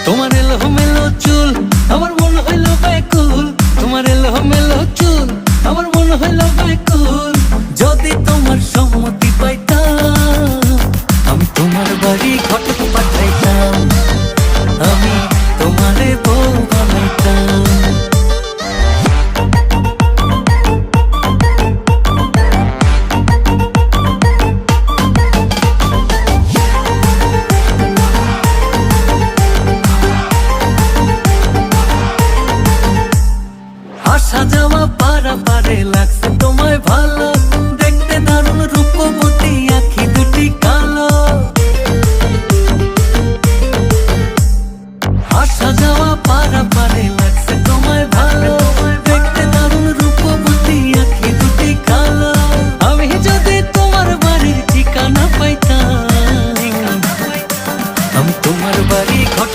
তোমার এলোমেলো চুল আমার মন হইল ব্যাকুল, তোমার এলোমেলো চুল আমার মন হইল ব্যাকুল। যদি তোমার সম্মতি পাইতাম আমি তোমার বাড়ি ঘটক পাঠাইতাম, আমি তোমারে বউ বানাইতাম। আসা যাওয়া পারা পারে লাগছে তোমায় ভালো,